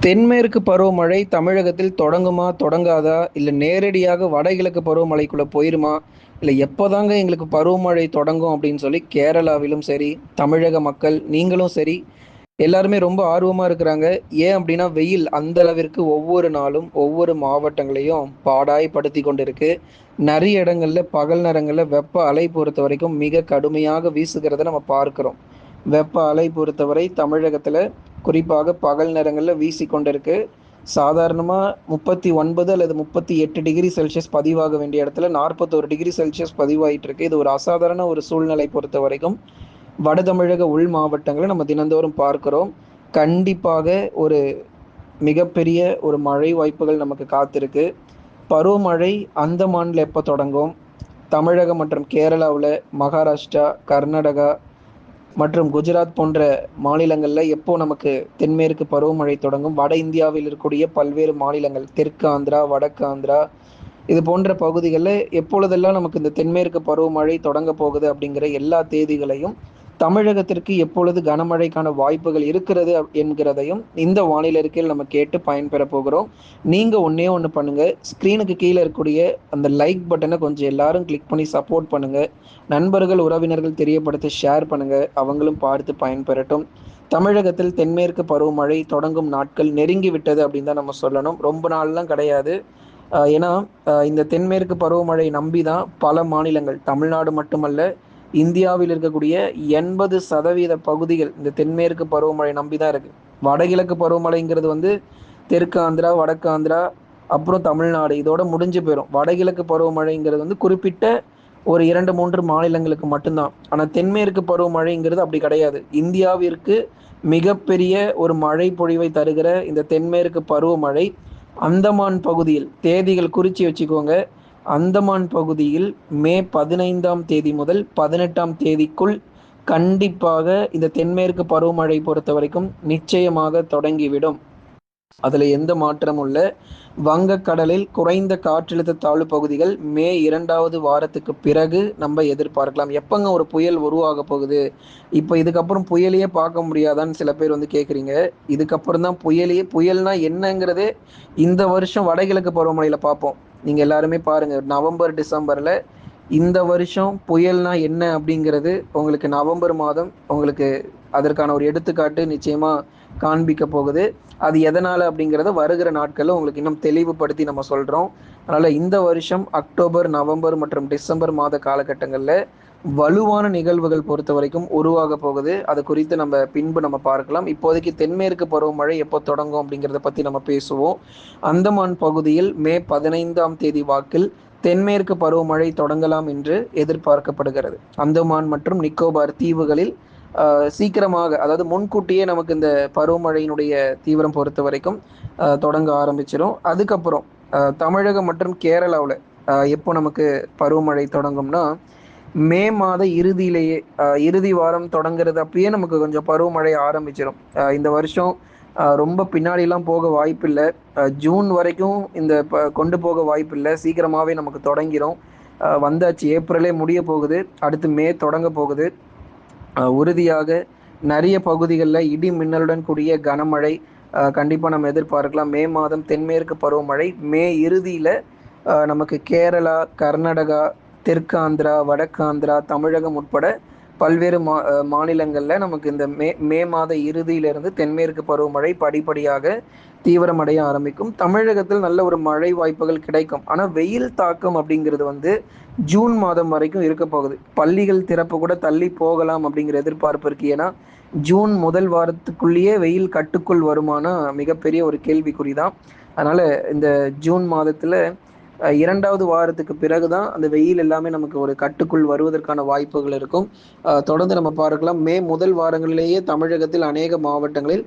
தென்மேற்கு பருவமழை தமிழகத்தில் தொடங்குமா? தொடங்காதா? இல்ல நேரடியாக வடகிழக்கு பருவமழைக்குள்ள போயிருமா? இல்ல எப்போதாங்க எங்களுக்கு பருவமழை தொடங்கும் அப்படின்னு சொல்லி கேரளாவிலும் சரி, தமிழக மக்கள் நீங்களும் சரி, எல்லாருமே ரொம்ப ஆர்வமா இருக்கிறாங்க. ஏன் அப்படின்னா, வெயில் அந்த அளவிற்கு ஒவ்வொரு நாளும், ஒவ்வொரு மாவட்டங்களையும் பாடாய் படுத்திக் கொண்டிருக்கு. நெறைய இடங்கள்ல பகல் நேரங்கள்ல வெப்ப அலை பொறுத்தவரைக்கும் மிக கடுமையாக வீசுகிறத நம்ம பார்க்கிறோம். வெப்ப அலை பொறுத்தவரை தமிழகத்துல குறிப்பாக பகல் நேரங்கள்ல வீசிக்கொண்டிருக்கு. சாதாரணமா 39 அல்லது 38 டிகிரி செல்சியஸ் பதிவாக வேண்டிய இடத்துல 41 டிகிரி செல்சியஸ் பதிவாயிட்டு இருக்கு. இது ஒரு அசாதாரண ஒரு சூழ்நிலை பொறுத்தவரைக்கும். வட தமிழக உள் மாவட்டங்கள நம்ம தினந்தோறும் பார்க்கிறோம். கண்டிப்பாக ஒரு மிகப்பெரிய ஒரு மழை வாய்ப்புகள் நமக்கு காத்திருக்கு. பருவமழை அந்தமான்ல எப்ப தொடங்கும்? தமிழகம் மற்றும் கேரளாவுல, மகாராஷ்டிரா, கர்நாடகா மற்றும் குஜராத் போன்ற மாநிலங்கள்ல எப்போ நமக்கு தென்மேற்கு பருவமழை தொடங்கும்? வட இந்தியாவில் இருக்கக்கூடிய பல்வேறு மாநிலங்கள், தெற்கு ஆந்திரா, வடக்கு ஆந்திரா இது போன்ற பகுதிகள்ல எப்பொழுதெல்லாம் நமக்கு இந்த தென்மேற்கு பருவமழை தொடங்க போகுது அப்படிங்கிற எல்லா தேதிகளையும், தமிழகத்திற்கு எப்பொழுது கனமழைக்கான வாய்ப்புகள் இருக்கிறது என்கிறதையும் இந்த வானிலை அறிக்கையில் நம்ம கேட்டு பயன்பெற போகிறோம். நீங்க ஒண்ணே ஒண்ணு பண்ணுங்க. ஸ்க்ரீனுக்கு கீழ இருக்கக்கூடிய அந்த லைக் பட்டன கொஞ்சம் எல்லாரும் கிளிக் பண்ணி சப்போர்ட் பண்ணுங்க. நண்பர்கள், உறவினர்கள் தெரியப்படுத்த ஷேர் பண்ணுங்க. அவங்களும் பார்த்து பயன்பெறட்டும். தமிழகத்தில் தென்மேற்கு பருவமழை தொடங்கும் நாட்கள் நெருங்கி விட்டது அப்படின்னு தான் நம்ம சொல்லணும். ரொம்ப நாள்லாம் கிடையாது. ஏன்னா, இந்த தென்மேற்கு பருவமழை நம்பி தான் பல மாநிலங்கள், தமிழ்நாடு மட்டுமல்ல, இந்தியாவில் இருக்கக்கூடிய 80% பகுதிகள் இந்த தென்மேற்கு பருவமழை நம்பி தான் இருக்கு. வடகிழக்கு பருவமழைங்கிறது வந்து தெற்கு ஆந்திரா, வடக்கு ஆந்திரா, அப்புறம் தமிழ்நாடு இதோட முடிஞ்சு போயிரும். வடகிழக்கு பருவமழைங்கிறது வந்து குறிப்பிட்ட ஒரு 2, 3 மாநிலங்களுக்கு மட்டும்தான். ஆனா தென்மேற்கு பருவமழைங்கிறது அப்படி கிடையாது. இந்தியாவிற்கு மிகப்பெரிய ஒரு மழை பொழிவை தருகிற இந்த தென்மேற்கு பருவமழை அந்தமான் பகுதியில் தேதிகள் குறிச்சு வச்சுக்கோங்க. அந்தமான் பகுதியில் மே 15ஆம் தேதி முதல் 18ஆம் தேதிக்குள் கண்டிப்பாக இந்த தென்மேற்கு பருவமழை பொறுத்தவரைக்கும் நிச்சயமாக தொடங்கிவிடும். அதுல எந்த மாற்றமும் இல்ல. வங்கக்கடலில் குறைந்த காற்றழுத்த தாழ்வு பகுதிகள் மே 2வது வாரத்துக்கு பிறகு நம்ம எதிர்பார்க்கலாம். எப்பங்க ஒரு புயல் உருவாக போகுது? இப்ப இதுக்கப்புறம் புயலையே பார்க்க முடியாதான்னு சில பேர் வந்து கேட்குறீங்க. இதுக்கப்புறம் தான் புயலையே புயல்னா என்னங்கிறதே இந்த வருஷம் வடகிழக்கு பருவமழையில பார்ப்போம். நீங்க எல்லாருமே பாருங்க. நவம்பர், டிசம்பர்ல இந்த வருஷம் புயல்னா என்ன அப்படிங்கிறது உங்களுக்கு நவம்பர் மாதம் உங்களுக்கு அதற்கான ஒரு எடுத்துக்காட்டு நிச்சயமா காண்பிக்க போகுது. அது எதனால அப்படிங்கிறத வருகிற நாட்கள்ல உங்களுக்கு இன்னும் தெளிவுபடுத்தி நம்ம சொல்றோம். அதனால இந்த வருஷம் அக்டோபர், நவம்பர் மற்றும் டிசம்பர் மாத காலகட்டங்கள்ல வலுவான நிகழ்வுகள் பொறுத்த வரைக்கும் உருவாக போகுது. அது குறித்து நம்ம பின்பு நம்ம பார்க்கலாம். இப்போதைக்கு தென்மேற்கு பருவமழை எப்போ தொடங்கும் அப்படிங்கிறத பத்தி நம்ம பேசுவோம். அந்தமான் பகுதியில் மே 15ஆம் தேதி வாக்கில் தென்மேற்கு பருவமழை தொடங்கலாம் என்று எதிர்பார்க்கப்படுகிறது. அந்தமான் மற்றும் நிக்கோபார் தீவுகளில் சீக்கிரமாக, அதாவது முன்கூட்டியே நமக்கு இந்த பருவமழையினுடைய தீவிரம் பொறுத்த வரைக்கும் தொடங்க ஆரம்பிச்சிடும். அதுக்கப்புறம் தமிழகம் மற்றும் கேரளாவில் எப்போ நமக்கு பருவமழை தொடங்கும்னா, மே மாத இறுதியிலேயே இறுதி வாரம் தொடங்குறது அப்பயே நமக்கு கொஞ்சம் பருவமழை ஆரம்பிச்சிடும். இந்த வருஷம் ரொம்ப பின்னாடிலாம் போக வாய்ப்பில்லை. ஜூன் வரைக்கும் இந்த கொண்டு போக வாய்ப்பில்லை. சீக்கிரமாகவே நமக்கு தொடங்கிரும். வந்தாச்சு, ஏப்ரலே முடிய போகுது. அடுத்து மே தொடங்க போகுது. உறுதியாக நிறைய பகுதிகளில் இடி மின்னலுடன் கூடிய கனமழை கண்டிப்பாக நம்ம எதிர்பார்க்கலாம். மே மாதம் தென்மேற்கு பருவமழை மே இறுதியில் நமக்கு கேரளா, கர்நாடகா, தெற்கு ஆந்திரா, வடக்கு ஆந்திரா, தமிழகம் உட்பட பல்வேறு மாநிலங்களில் நமக்கு இந்த மே மாத இறுதியிலிருந்து தென்மேற்கு பருவமழை படிப்படியாக தீவிரமடைய ஆரம்பிக்கும். தமிழகத்தில் நல்ல ஒரு மழை வாய்ப்புகள் கிடைக்கும். ஆனால் வெயில் தாக்கம் அப்படிங்கிறது வந்து ஜூன் மாதம் வரைக்கும் இருக்க போகுது. பள்ளிகள் திறப்பு கூட தள்ளி போகலாம் அப்படிங்கிற எதிர்பார்ப்பு இருக்கு. ஏன்னா ஜூன் முதல் வாரத்துக்குள்ளேயே வெயில் கட்டுக்குள் வருமானா மிகப்பெரிய ஒரு கேள்விக்குறி தான். அதனால இந்த ஜூன் மாதத்துல 2வது வாரத்துக்கு பிறகுதான் அந்த வெயில் எல்லாமே நமக்கு ஒரு கட்டுக்குள் வருவதற்கான வாய்ப்புகள் இருக்கும். தொடர்ந்து நம்ம பார்க்கலாம். மே முதல் வாரங்களிலேயே தமிழகத்தில் அநேக மாவட்டங்களில்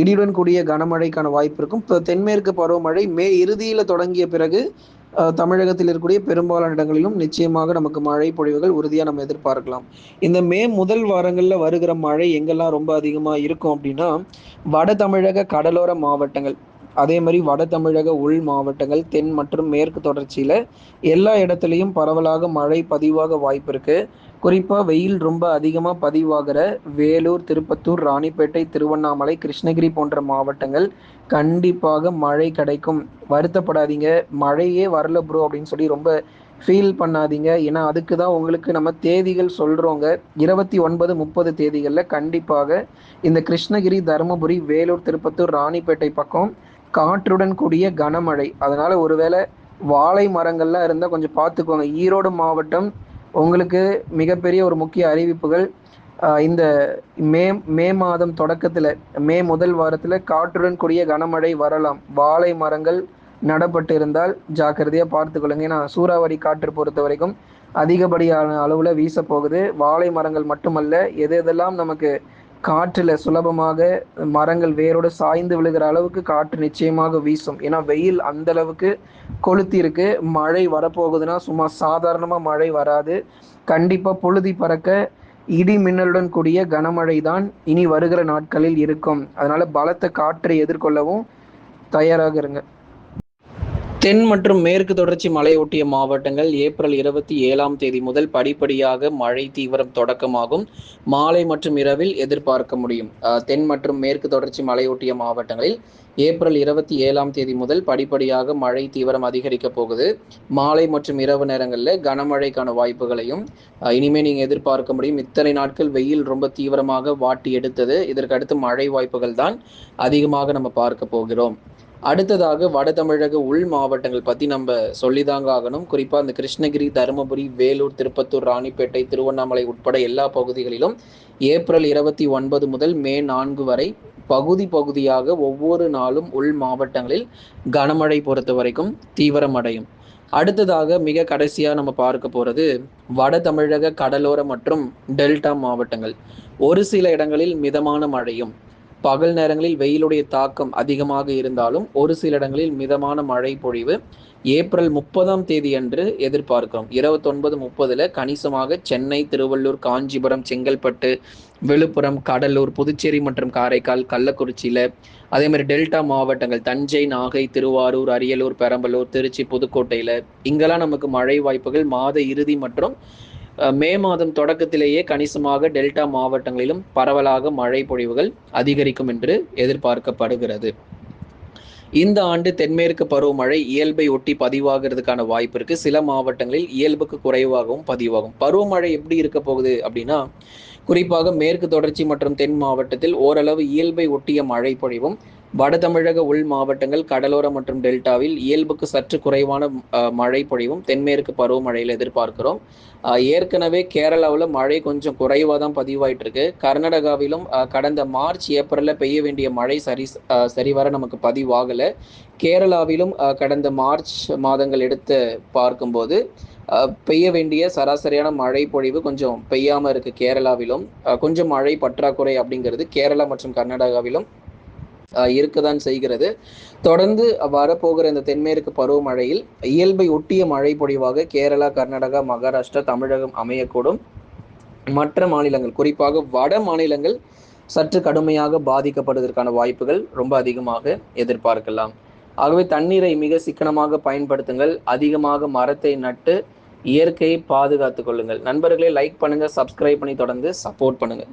இடியுடன் கூடிய கனமழைக்கான வாய்ப்பு இருக்கும். இப்போ தென்மேற்கு பருவமழை மே இறுதியில் தொடங்கிய பிறகு தமிழகத்தில் இருக்கக்கூடிய பெரும்பாலான இடங்களிலும் நிச்சயமாக நமக்கு மழை பொழிவுகள் உறுதியாக நம்ம எதிர்பார்க்கலாம். இந்த மே முதல் வாரங்களில் வருகிற மழை எங்கெல்லாம் ரொம்ப அதிகமாக இருக்கும் அப்படின்னா, வட தமிழக கடலோர மாவட்டங்கள், அதே மாதிரி வட தமிழக உள் மாவட்டங்கள், தென் மற்றும் மேற்கு தொடர்ச்சியில எல்லா இடத்துலையும் பரவலாக மழை பதிவாக வாய்ப்பு இருக்கு. குறிப்பா வெயில் ரொம்ப அதிகமா பதிவாகிற வேலூர், திருப்பத்தூர், ராணிப்பேட்டை, திருவண்ணாமலை, கிருஷ்ணகிரி போன்ற மாவட்டங்கள் கண்டிப்பாக மழை கிடைக்கும். வருத்தப்படாதீங்க. மழையே வரல ப்ரோ அப்படின்னு சொல்லி ரொம்ப ஃபீல் பண்ணாதீங்க. ஏன்னா அதுக்கு தான் உங்களுக்கு நம்ம தேதிகள் சொல்றோங்க. 29, 30 தேதிகள்ல கண்டிப்பாக இந்த கிருஷ்ணகிரி, தருமபுரி, வேலூர், திருப்பத்தூர், ராணிப்பேட்டை பக்கம் காற்றுடன் கூடிய கனமழை. அதனால ஒருவேளை வாழை மரங்கள்லாம் இருந்தா கொஞ்சம் பார்த்துக்கோங்க. ஈரோடு மாவட்டம் உங்களுக்கு மிகப்பெரிய ஒரு முக்கிய அறிவிப்புகள். இந்த மே மே மாதம் தொடக்கத்துல, மே முதல் வாரத்துல காற்றுடன் கூடிய கனமழை வரலாம். வாழை மரங்கள் நடப்பட்டு இருந்தால் ஜாக்கிரதையா பார்த்துக்கொள்ளுங்க. ஏன்னா சூறாவளி காற்று பொறுத்தவரைக்கும் அதிகப்படியான அளவுல வீசப் போகுது. வாழை மரங்கள் மட்டுமல்ல, எது எதெல்லாம் நமக்கு காற்றுல சுலபமாக மரங்கள் வேரோடு சாய்ந்து விழுகிற அளவுக்கு காற்று நிச்சயமாக வீசும். ஏன்னா வெயில் அந்த அளவுக்கு கொளுத்தி இருக்கு. மழை வரப்போகுதுன்னா சும்மா சாதாரணமா மழை வராது. கண்டிப்பா புழுதி பறக்க இடி மின்னலுடன் கூடிய கனமழை தான் இனி வருகிற நாட்களில் இருக்கும். அதனால பலத்த காற்றை எதிர்கொள்ளவும் தயாராக இருங்க. தென் மற்றும் மேற்கு தொடர்ச்சி மலையொட்டிய மாவட்டங்கள் ஏப்ரல் 27ஆம் தேதி முதல் படிப்படியாக மழை தீவிரம் தொடக்கமாகும். மாலை மற்றும் இரவில் எதிர்பார்க்க முடியும். தென் மற்றும் மேற்கு தொடர்ச்சி மலையொட்டிய மாவட்டங்களில் ஏப்ரல் 27ஆம் தேதி முதல் படிப்படியாக மழை தீவிரம் அதிகரிக்க போகுது. மாலை மற்றும் இரவு நேரங்களில் கனமழைக்கான வாய்ப்புகளையும் இனிமேல் நீங்கள் எதிர்பார்க்க முடியும். இத்தனை நாட்கள் வெயில் ரொம்ப தீவிரமாக வாட்டி எடுத்தது. இதற்கு அடுத்து மழை வாய்ப்புகள் தான் அதிகமாக நம்ம பார்க்க போகிறோம். அடுத்ததாக வட தமிழக உள் மாவட்டங்கள் பற்றி நம்ம சொல்லிதாங்க ஆகணும். குறிப்பாக இந்த கிருஷ்ணகிரி, தருமபுரி, வேலூர், திருப்பத்தூர், ராணிப்பேட்டை, திருவண்ணாமலை உட்பட எல்லா பகுதிகளிலும் ஏப்ரல் 29 முதல் மே 4 வரை பகுதியாக ஒவ்வொரு நாளும் உள் மாவட்டங்களில் கனமழை பொறுத்த வரைக்கும் தீவிரமடையும். அடுத்ததாக மிக கடைசியாக நம்ம பார்க்க போகிறது வட தமிழக கடலோர மற்றும் டெல்டா மாவட்டங்கள். ஒரு சில இடங்களில் மிதமான மழையும், பகல் நேரங்களில் வெயிலுடைய தாக்கம் அதிகமாக இருந்தாலும் ஒரு சில இடங்களில் மிதமான மழை பொழிவு ஏப்ரல் 30ஆம் தேதி அன்று எதிர்பார்க்கிறோம். 29, 30 கணிசமாக சென்னை, திருவள்ளூர், காஞ்சிபுரம், செங்கல்பட்டு, விழுப்புரம், கடலூர், புதுச்சேரி மற்றும் காரைக்கால், கள்ளக்குறிச்சியில், அதே மாதிரி டெல்டா மாவட்டங்கள் தஞ்சை, நாகை, திருவாரூர், அரியலூர், பெரம்பலூர், திருச்சி, புதுக்கோட்டையில் இங்கெல்லாம் நமக்கு மழை வாய்ப்புகள் மாத இறுதி மற்றும் மே மாதம் தொடக்கத்திலேயே கணிசமாக டெல்டா மாவட்டங்களிலும் பரவலாக மழை பொழிவுகள் அதிகரிக்கும் என்று எதிர்பார்க்கப்படுகிறது. இந்த ஆண்டு தென்மேற்கு பருவமழை இயல்பை ஒட்டி பதிவாகிறதுக்கான வாய்ப்பு இருக்கு. சில மாவட்டங்களில் இயல்புக்கு குறைவாகவும் பதிவாகும். பருவமழை எப்படி இருக்க போகுது அப்படின்னா, குறிப்பாக மேற்கு தொடர்ச்சி மற்றும் தென் மாவட்டத்தில் ஓரளவு இயல்பை ஒட்டிய மழை பொழிவும், வட தமிழக உள் மாவட்டங்கள், கடலோர மற்றும் டெல்டாவில் இயல்புக்கு சற்று குறைவான மழை பொழிவும் தென்மேற்கு பருவமழையில் எதிர்பார்க்கிறோம். ஏற்கனவே கேரளாவில் மழை கொஞ்சம் குறைவாக தான் பதிவாயிட்டு இருக்கு. கர்நாடகாவிலும் கடந்த மார்ச், ஏப்ரலில் பெய்ய வேண்டிய மழை சரிவர நமக்கு பதிவாகலை. கேரளாவிலும் கடந்த மார்ச் மாதங்கள் எடுத்து பார்க்கும்போது பெய்ய வேண்டிய சராசரியான மழை பொழிவு கொஞ்சம் பெய்யாமல் இருக்குது. கேரளாவிலும் கொஞ்சம் மழை பற்றாக்குறை அப்படிங்கிறது கேரளா மற்றும் கர்நாடகாவிலும் இருக்கதான் செய்கிறது. தொடர்ந்து வரப்போகிற இந்த தென்மேற்கு பருவமழையில் இயல்பை ஒட்டிய மழை பொழிவாக கேரளா, கர்நாடகா, மகாராஷ்டிரா, தமிழகம் அமையக்கூடும். மற்ற மாநிலங்கள், குறிப்பாக வட மாநிலங்கள் சற்று கடுமையாக பாதிக்கப்படுவதற்கான வாய்ப்புகள் ரொம்ப அதிகமாக எதிர்பார்க்கலாம். ஆகவே தண்ணீரை மிக சிக்கனமாக பயன்படுத்துங்கள். அதிகமாக மரத்தை நட்டு இயற்கையை பாதுகாத்துக் கொள்ளுங்கள். நண்பர்களே, லைக் பண்ணுங்க, சப்ஸ்கிரைப் பண்ணி தொடர்ந்து சப்போர்ட் பண்ணுங்க.